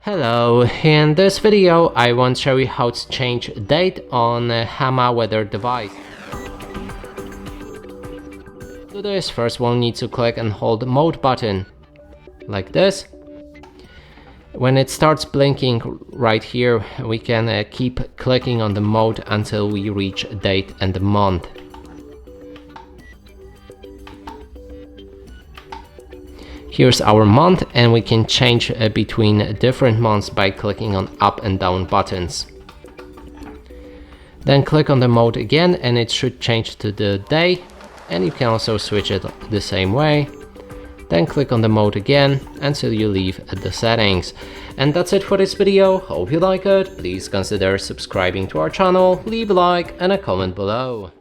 Hello, in this video I want to show you how to change date on a Hama Weather device. To do this, first we'll need to click and hold the mode button, like this. When it starts blinking right here, we can keep clicking on the mode until we reach date and the month. Here's our month, and we can change between different months by clicking on up and down buttons. Then click on the mode again and it should change to the day, and you can also switch it the same way. Then click on the mode again until you leave the settings. And that's it for this video. Hope you like it. Please consider subscribing to our channel, leave a like and a comment below.